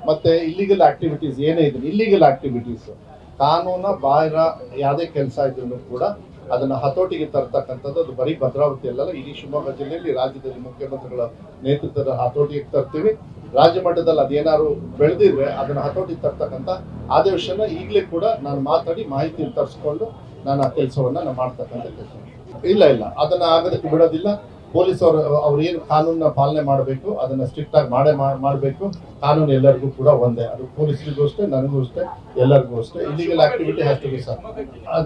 ಮತ್ತು illegal activities ಏನೇ ಇದ್ರು ಇಲ್ಲಿಗಲ್ ಆ್ಯಕ್ಟಿವಿಟೀಸು ಕಾನೂನ ಬಾಹಿರ ಯಾವುದೇ ಕೆಲಸ ಇದ್ರೂ ಕೂಡ ಅದನ್ನು ಹತೋಟಿಗೆ ತರ್ತಕ್ಕಂಥದ್ದು. ಅದು ಬರೀ ಭದ್ರಾವತಿಯಲ್ಲ, ಇಡೀ ಶಿವಮೊಗ್ಗ ಜಿಲ್ಲೆಯಲ್ಲಿ ರಾಜ್ಯದಲ್ಲಿ ಮುಖ್ಯಮಂತ್ರಿಗಳ ನೇತೃತ್ವದ ಹತೋಟಿಗೆ ತರ್ತೀವಿ. ರಾಜ್ಯ ಮಟ್ಟದಲ್ಲಿ ಅದೇನಾದ್ರು ಬೆಳೆದಿದ್ರೆ ಅದನ್ನು ಹತೋಟಿಗೆ ತರ್ತಕ್ಕಂಥ ಆದೇಶನ ಈಗಲೇ ಕೂಡ ನಾನು ಮಾತಾಡಿ ಮಾಹಿತಿ ತರಿಸ್ಕೊಂಡು ನಾನು ಆ ಕೆಲಸವನ್ನು ನಾನು ಮಾಡ್ತಕ್ಕಂಥ ಕೆಲಸ. ಇಲ್ಲ ಅದನ್ನು ಆಗೋದಕ್ಕೆ ಬಿಡೋದಿಲ್ಲ. ಪೊಲೀಸ್ ಅವ್ರು ಏನು ಕಾನೂನನ್ನ ಪಾಲನೆ ಮಾಡಬೇಕು ಅದನ್ನು ಸ್ಟ್ರಿಕ್ಟ್ ಆಗಿ ಮಾಡಬೇಕು. ಕಾನೂನು ಎಲ್ಲರಿಗೂ ಕೂಡ ಒಂದೇ, ಅದು ಪೊಲೀಸರಿಗೂ ಅಷ್ಟೇ, ನನಗೂ ಅಷ್ಟೇ, ಎಲ್ಲರಿಗೂ ಅಷ್ಟೇ. Illegal activity has to be sir.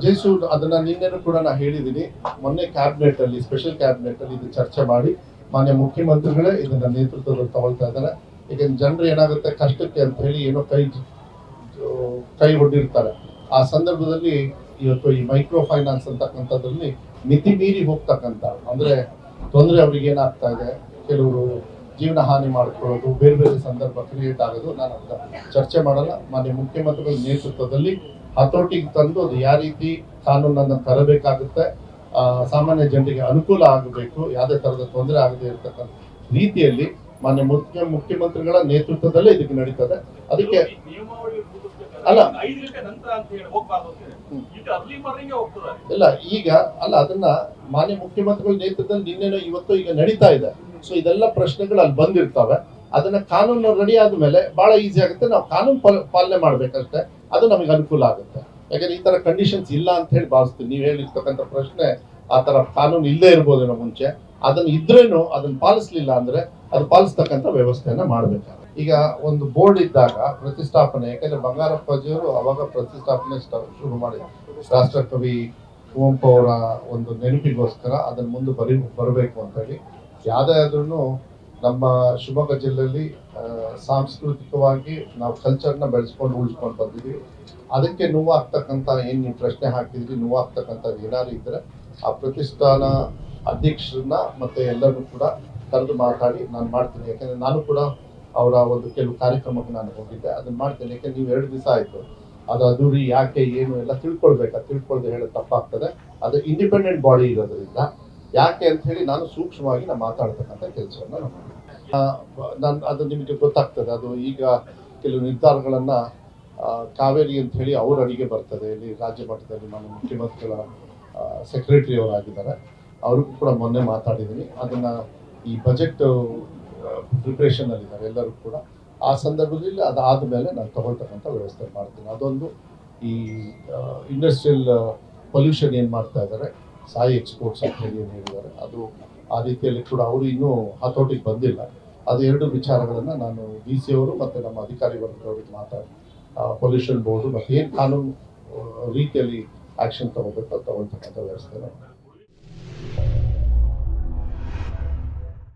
ಜೈಸು ಅದನ್ನ ನಿನ್ನೆನೂ ಕೂಡ ನಾನು ಹೇಳಿದ್ದೀನಿ. ಮೊನ್ನೆ ಕ್ಯಾಬಿನೆಟ್ ಅಲ್ಲಿ, ಸ್ಪೆಷಲ್ ಕ್ಯಾಬಿನೆಟ್ ಅಲ್ಲಿ ಇದು ಚರ್ಚೆ ಮಾಡಿ ಮಾನ್ಯ ಮುಖ್ಯಮಂತ್ರಿಗಳೇ ಇದನ್ನ ನೇತೃತ್ವದಲ್ಲಿ ತಗೊಳ್ತಾ ಇದ್ದಾರೆ. ಈಗ ಜನರು ಏನಾಗುತ್ತೆ ಕಷ್ಟಕ್ಕೆ ಅಂತ ಹೇಳಿ ಏನೋ ಕೈ ಒಡ್ಡಿರ್ತಾರೆ. ಆ ಸಂದರ್ಭದಲ್ಲಿ ಇವತ್ತು ಈ ಮೈಕ್ರೋ ಫೈನಾನ್ಸ್ ಅಂತಕ್ಕಂಥದ್ರಲ್ಲಿ ಮಿತಿ ಮೀರಿ ಹೋಗ್ತಕ್ಕಂಥ, ಅಂದ್ರೆ ತೊಂದರೆ ಅವ್ರಿಗೆ ಏನಾಗ್ತಾ ಇದೆ, ಕೆಲವರು ಜೀವನ ಹಾನಿ ಮಾಡ್ಕೊಳ್ಳೋದು, ಬೇರೆ ಬೇರೆ ಸಂದರ್ಭ ಕ್ರಿಯೇಟ್ ಆಗೋದು, ನಾನು ಅಂತ ಚರ್ಚೆ ಮಾಡಲ್ಲ. ಮಾನ್ಯ ಮುಖ್ಯಮಂತ್ರಿಗಳ ನೇತೃತ್ವದಲ್ಲಿ ಹತೋಟಿಗೆ ತಂದು ಅದು ಯಾವ ರೀತಿ ಕಾನೂನನ್ನು ತರಬೇಕಾಗುತ್ತೆ, ಸಾಮಾನ್ಯ ಜನರಿಗೆ ಅನುಕೂಲ ಆಗಬೇಕು, ಯಾವುದೇ ಥರದ ತೊಂದರೆ ಆಗದೆ ಇರತಕ್ಕಂಥ ರೀತಿಯಲ್ಲಿ ಮಾನ್ಯ ಮುಖ್ಯಮಂತ್ರಿಗಳ ನೇತೃತ್ವದಲ್ಲೇ ಇದಕ್ಕೆ ನಡೀತದೆ. ಅದಕ್ಕೆ ಅಲ್ಲ ಇಲ್ಲ ಈಗ ಅಲ್ಲ, ಅದನ್ನ ಮಾನ್ಯ ಮುಖ್ಯಮಂತ್ರಿಗಳ ನೇತೃತ್ವದಲ್ಲಿ ನಿನ್ನೆ ಇವತ್ತು ಈಗ ನಡೀತಾ ಇದೆ. ಸೊ ಇದೆಲ್ಲ ಪ್ರಶ್ನೆಗಳು ಅಲ್ಲಿ ಬಂದಿರ್ತವೆ. ಅದನ್ನ ಕಾನೂನು ರೆಡಿ ಆದ್ಮೇಲೆ ಬಹಳ ಈಸಿ ಆಗುತ್ತೆ. ನಾವು ಕಾನೂನು ಪಾಲನೆ ಮಾಡ್ಬೇಕಷ್ಟೇ, ಅದು ನಮಗೆ ಅನುಕೂಲ ಆಗುತ್ತೆ. ಯಾಕಂದ್ರೆ ಈ ತರ ಕಂಡೀಷನ್ಸ್ ಇಲ್ಲ ಅಂತ ಹೇಳಿ ಭಾವಿಸ್ತೀನಿ. ನೀವು ಹೇಳಿರ್ತಕ್ಕಂಥ ಪ್ರಶ್ನೆ ಆ ತರ ಕಾನೂನು ಇಲ್ಲದೆ ಇರ್ಬೋದೇನೋ ಮುಂಚೆ, ಅದನ್ನ ಇದ್ರೇನು ಅದನ್ನ ಪಾಲಿಸ್ಲಿಲ್ಲ ಅಂದ್ರೆ ಅದು ಪಾಲಿಸ್ತಕ್ಕಂಥ ವ್ಯವಸ್ಥೆಯನ್ನ ಮಾಡ್ಬೇಕಾಗುತ್ತೆ. ಈಗ ಒಂದು ಬೋರ್ಡ್ ಇದ್ದಾಗ ಪ್ರತಿಷ್ಠಾಪನೆ, ಯಾಕಂದ್ರೆ ಬಂಗಾರಪ್ಪಾಜಿಯವರು ಅವಾಗ ಪ್ರತಿಷ್ಠಾಪನೆ ಶುರು ಮಾಡಿ ರಾಷ್ಟ್ರಕವಿ ಕುವೆಂಪು ಅವರ ಒಂದು ನೆನಪಿಗೋಸ್ಕರ ಅದನ್ನ ಮುಂದೆ ಬರಬೇಕು ಅಂತ ಹೇಳಿ ಯಾವುದೇ ಆದ್ರೂ ನಮ್ಮ ಶಿವಮೊಗ್ಗ ಜಿಲ್ಲೆಯಲ್ಲಿ ಸಾಂಸ್ಕೃತಿಕವಾಗಿ ನಾವು ಕಲ್ಚರ್ನ ಬೆಳೆಸ್ಕೊಂಡು ಉಳಿಸ್ಕೊಂಡು ಬಂದಿದ್ದೀವಿ. ಅದಕ್ಕೆ ನೋವಾಗ್ತಕ್ಕಂಥ ಏನು ನೀವು ಪ್ರಶ್ನೆ ಹಾಕಿದ್ರಿ, ನೋವಾಗ್ತಕ್ಕಂಥದ್ದು ಏನಾದ್ರು ಇದ್ರೆ ಆ ಪ್ರತಿಷ್ಠಾನ ಅಧ್ಯಕ್ಷರನ್ನ ಮತ್ತೆ ಎಲ್ಲರೂ ಕೂಡ ಕರೆದು ಮಾತಾಡಿ ನಾನು ಮಾಡ್ತೀನಿ. ಯಾಕಂದ್ರೆ ನಾನು ಕೂಡ ಅವರ ಒಂದು ಕೆಲವು ಕಾರ್ಯಕ್ರಮಕ್ಕೆ ನಾನು ಹೋಗಿದ್ದೆ, ಅದನ್ನ ಮಾಡ್ತೇನೆ. ಯಾಕಂದ್ರೆ ನೀವು 2 ದಿವಸ ಆಯ್ತು, ಅದು ಅದುರಿ ಯಾಕೆ ಏನು ಎಲ್ಲ ತಿಳ್ಕೊಳ್ದೆ ಹೇಳೋದು ತಪ್ಪಾಗ್ತದೆ. ಅದು ಇಂಡಿಪೆಂಡೆಂಟ್ ಬಾಡಿ ಇರೋದ್ರಿಂದ ಯಾಕೆ ಅಂತ ಹೇಳಿ ನಾನು ಸೂಕ್ಷ್ಮವಾಗಿ ನಾನು ಮಾತಾಡ್ತಕ್ಕಂಥ ಕೆಲಸವನ್ನು ನಾನು ಅದು ನಿಮಗೆ ಗೊತ್ತಾಗ್ತದೆ. ಅದು ಈಗ ಕೆಲವು ನಿರ್ಧಾರಗಳನ್ನ ಕಾವೇರಿ ಅಂತ ಹೇಳಿ ಅವ್ರ ಅಡಿಗೆ ಬರ್ತದೆ. ಇಲ್ಲಿ ರಾಜ್ಯ ಮಟ್ಟದಲ್ಲಿ ನಾನು ಮುಖ್ಯಮಂತ್ರಿಗಳ ಸೆಕ್ರೆಟರಿ ಅವರಾಗಿದ್ದಾರೆ, ಅವ್ರಿಗೂ ಕೂಡ ಮೊನ್ನೆ ಮಾತಾಡಿದ್ದೀನಿ. ಅದನ್ನ ಈ ಬಜೆಟ್ ಪ್ರಿಪ್ರೇಷನ್ ಅಲ್ಲಿದ್ದಾರೆ ಎಲ್ಲರೂ ಕೂಡ. ಆ ಸಂದರ್ಭದಲ್ಲಿ ಅದಾದ ಮೇಲೆ ನಾನು ತಗೊಳ್ತಕ್ಕಂಥ ವ್ಯವಸ್ಥೆ ಮಾಡ್ತೀನಿ. ಅದೊಂದು ಈ ಇಂಡಸ್ಟ್ರಿಯಲ್ ಪೊಲ್ಯೂಷನ್ ಏನು ಮಾಡ್ತಾ ಇದ್ದಾರೆ, ಸಾಯಿ ಎಕ್ಸ್ಪೋರ್ಟ್ಸ್ ಅಂತ ಹೇಳಿ ಏನು ಹೇಳಿದ್ದಾರೆ, ಅದು ಆ ರೀತಿಯಲ್ಲಿ ಕೂಡ ಅವರು ಇನ್ನೂ ಹತೋಟಿಗೆ ಬಂದಿಲ್ಲ. ಅದು 2 ವಿಚಾರಗಳನ್ನು ನಾನು DC ಅವರು ಮತ್ತು ನಮ್ಮ ಅಧಿಕಾರಿ ವರ್ಗದವರಿಗೆ ಮಾತಾಡಿ ಪೊಲ್ಯೂಷನ್ ಬೋರ್ಡು ಮತ್ತು ಏನು ಕಾನೂನು ರೀತಿಯಲ್ಲಿ ಆ್ಯಕ್ಷನ್ ತಗೋಬೇಕು ತಗೊಳ್ತಕ್ಕಂಥ ವ್ಯವಸ್ಥೆ